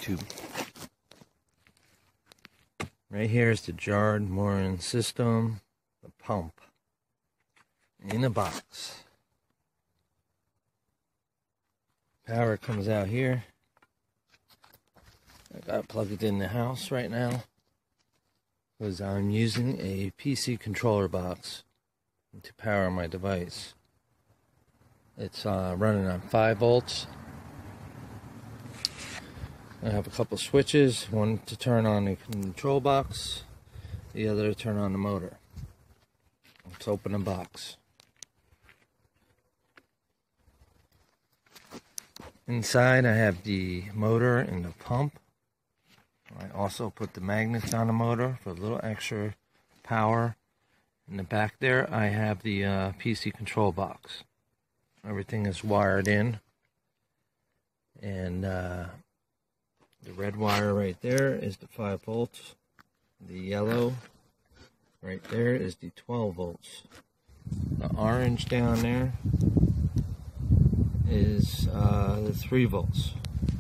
YouTube. Right here is the Gerard morin system, the pump, in a box. Power comes out here. I got it plugged in the house right now because I'm using a PC controller box to power my device. It's running on 5 volts. I have a couple switches, one to turn on the control box, the other to turn on the motor. Let's open the box. Inside I have the motor and the pump. I also put the magnets on the motor for a little extra power. In the back there I have the PC control box. Everything is wired in, and the red wire right there is the 5 volts. The yellow right there is the 12 volts. The orange down there is the 3 volts.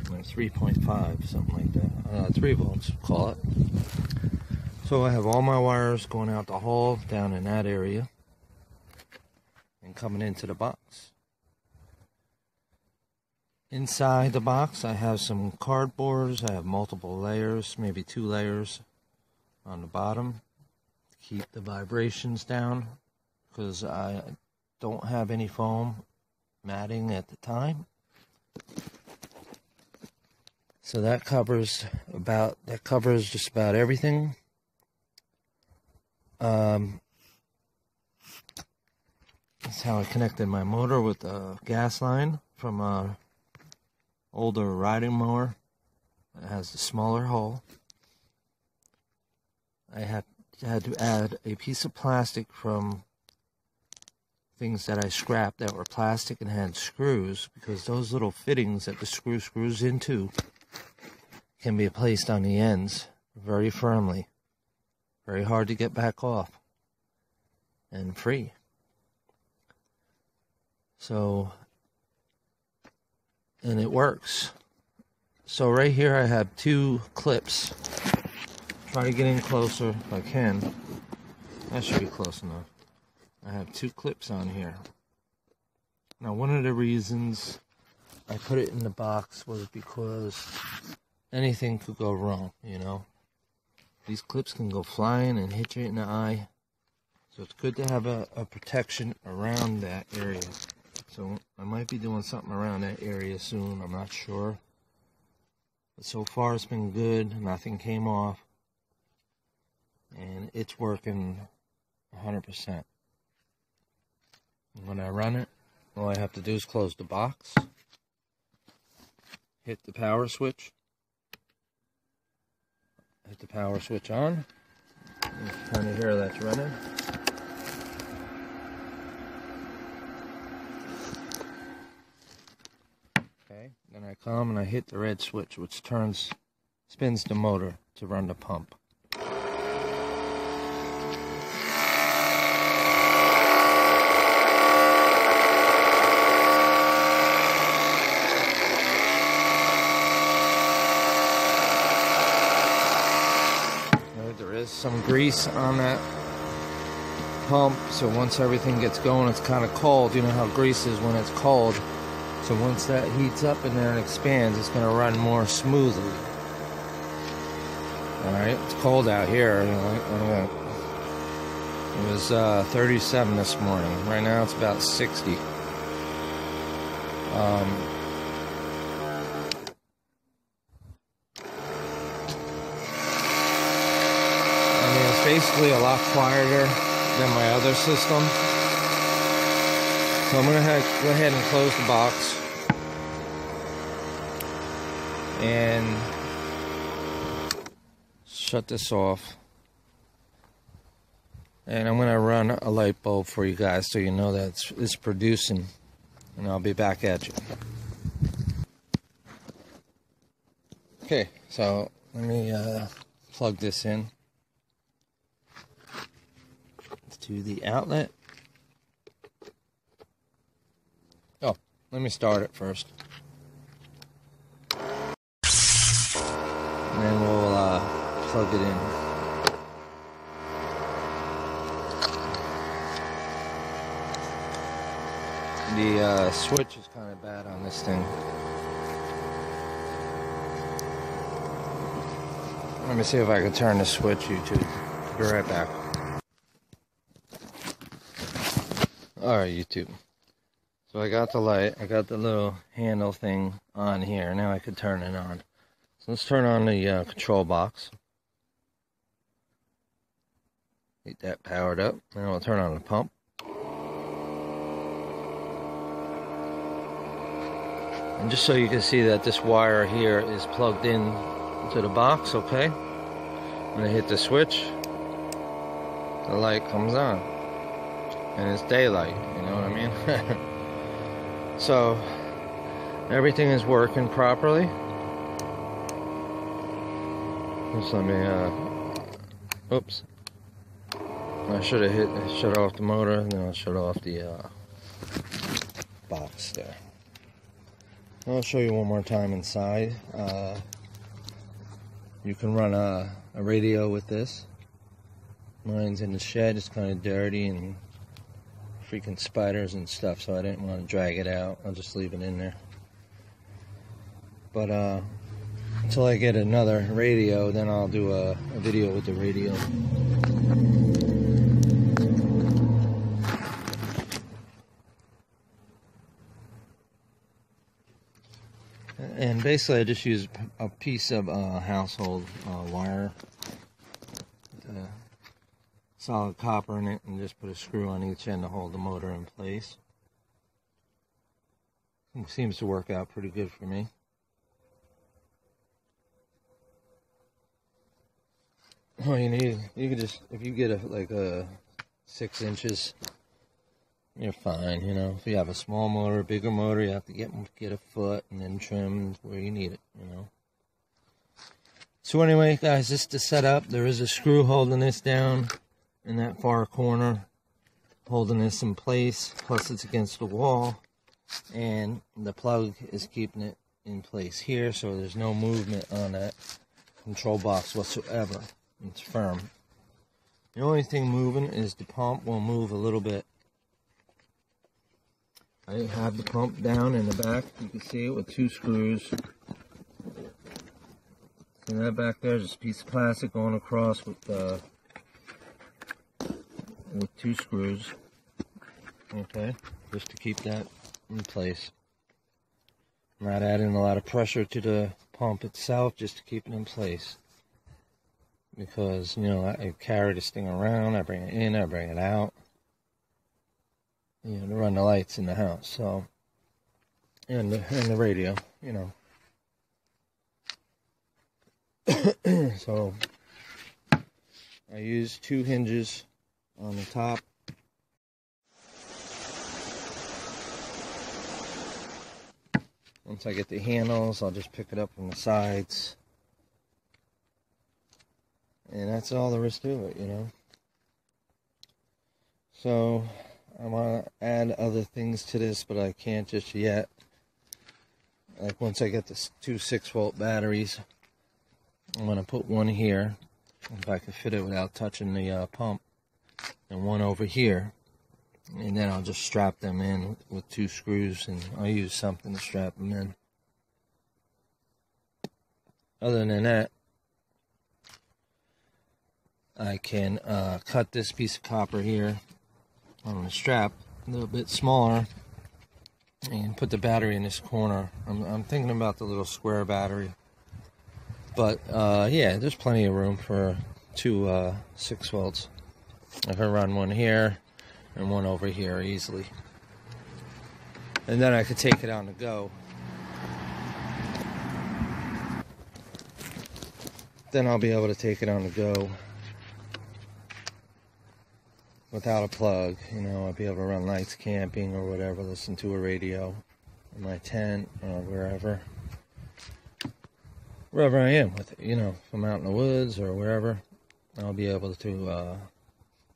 Like 3.5, something like that. 3 volts, call it. So I have all my wires going out the hall down in that area and coming into the box. Inside the box I have some cardboards. I have multiple layers, maybe 2 layers on the bottom to keep the vibrations down, because I don't have any foam matting at the time. So that covers just about everything. That's how I connected my motor with the gas line from a older riding mower. It has a smaller hole. I had to add a piece of plastic from things that I scrapped that were plastic and had screws, because those little fittings that the screw screws into can be placed on the ends very firmly. Very hard to get back off. And free. So, and it works. So right here I have 2 clips. Try to get in closer if I can. That should be close enough. I have 2 clips on here. Now one of the reasons I put it in the box was because anything could go wrong, you know. These clips can go flying and hit you in the eye. So it's good to have a protection around that area. So I might be doing something around that area soon, I'm not sure. But so far it's been good, nothing came off. And it's working 100%. When I run it, all I have to do is close the box, hit the power switch, on. You can kind of hear that's running. Okay, then I come and I hit the red switch, which spins the motor to run the pump. There is some grease on that pump, so once everything gets going, it's kind of cold. You know how grease is when it's cold. So once that heats up in there and expands, it's going to run more smoothly. Alright, it's cold out here. You know, it was 37 this morning. Right now it's about 60. It's basically a lot quieter than my other system. So I'm going to go ahead and close the box. And shut this off. And I'm going to run a light bulb for you guys so you know that it's producing. And I'll be back at you. Okay, so let me plug this in to the outlet. Oh, let me start it first. and then we'll plug it in. The switch is kind of bad on this thing. Let me see if I can turn the switch, YouTube. Be right back. Alright, YouTube. So I got the light. I got the little handle thing on here. Now I can turn it on. So let's turn on the control box. Get that powered up. Now we'll turn on the pump. And just so you can see that this wire here is plugged in to the box, okay? When I hit the switch, the light comes on. And it's daylight, you know what I mean? So, everything is working properly. Just let me, oops. I should have shut off the motor, and then I'll shut off the box there. I'll show you one more time inside. You can run a radio with this. Mine's in the shed. It's kind of dirty and freaking spiders and stuff, so I didn't want to drag it out. I'll just leave it in there. But until I get another radio, then I'll do a video with the radio. And basically I just use a piece of household wire, solid copper in it, and just put a screw on each end to hold the motor in place. It seems to work out pretty good for me. All you need, you can just, if you get like a 6 inches, you're fine, you know. If you have a small motor, a bigger motor, you have to get a foot and then trim where you need it, you know. So anyway, guys, this is the setup. There is a screw holding this down in that far corner, holding this in place, plus it's against the wall, and the plug is keeping it in place here, so there's no movement on that control box whatsoever. It's firm. The only thing moving is the pump will move a little bit. I have the pump down in the back. You can see it with 2 screws. See that back there? Just a piece of plastic going across with 2 screws. Okay, just to keep that in place. I'm not adding a lot of pressure to the pump itself, just to keep it in place. Because, you know, I carry this thing around, I bring it in, I bring it out. You know, to run the lights in the house, so, and the radio, you know. So, I use 2 hinges on the top. Once I get the handles, I'll just pick it up from the sides. And that's all there is to it, you know. So, I want to add other things to this, but I can't just yet. Like once I get the 2 6-volt batteries, I'm going to put one here, if I can fit it without touching the pump, and one over here. And then I'll just strap them in with 2 screws, and I'll use something to strap them in. Other than that, I can cut this piece of copper here on the strap a little bit smaller and put the battery in this corner. I'm thinking about the little square battery, but yeah, there's plenty of room for 2 6 volts. I can run one here and one over here easily, and then I could take it on the go. Then I'll be able to take it on the go without a plug, you know. I'll be able to run lights camping or whatever, listen to a radio in my tent or wherever I am with it, you know. If I'm out in the woods or wherever, I'll be able to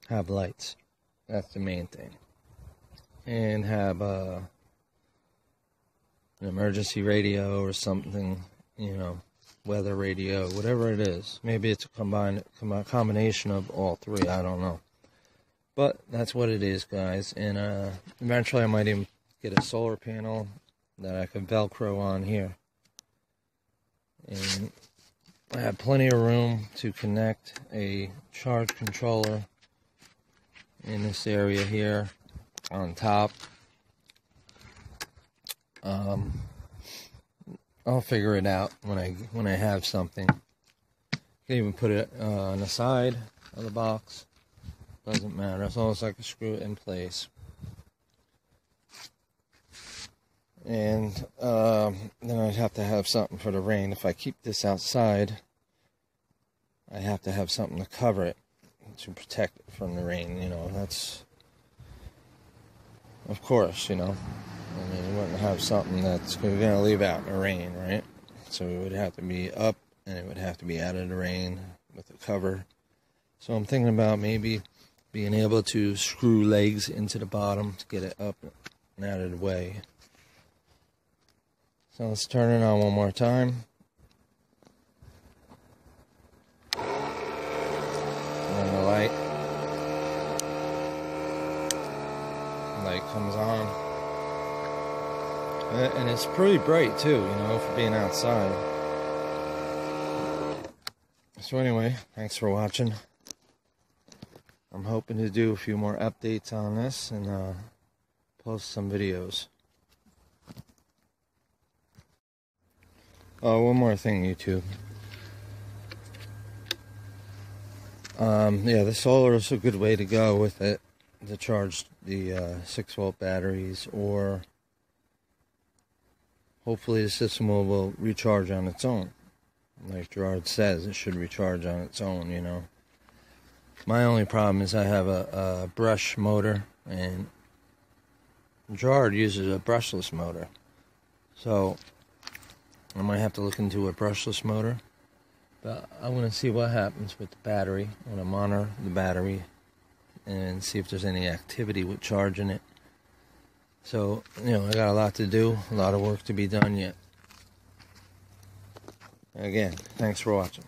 have lights. That's the main thing. And have an emergency radio or something, you know, weather radio, whatever it is. Maybe it's a combination of all three, I don't know. But that's what it is, guys. And eventually I might even get a solar panel that I can Velcro on here. And I have plenty of room to connect a charge controller in this area here on top. I'll figure it out when I have something. I can even put it on the side of the box. Doesn't matter, as long as I can screw it in place. And then I'd have to have something for the rain. If I keep this outside, I have to have something to cover it to protect it from the rain. You know, that's, of course, you know. I mean, you wouldn't have something that's going to leave out in the rain, right? So it would have to be up, and it would have to be out of the rain with a cover. So I'm thinking about maybe being able to screw legs into the bottom to get it up and out of the way. So let's turn it on one more time. And the light comes on. And it's pretty bright too, you know, for being outside. So anyway, thanks for watching. I'm hoping to do a few more updates on this and post some videos. Oh, one more thing, YouTube. Yeah, the solar is a good way to go with it to charge the 6-volt batteries, or hopefully the system will recharge on its own. Like Gerard says, it should recharge on its own, you know. My only problem is I have a brush motor, and Gerard uses a brushless motor. So I might have to look into a brushless motor. But I want to see what happens with the battery. I want to monitor the battery and see if there's any activity with charging it. So, you know, I got a lot to do, a lot of work to be done yet. Again, thanks for watching.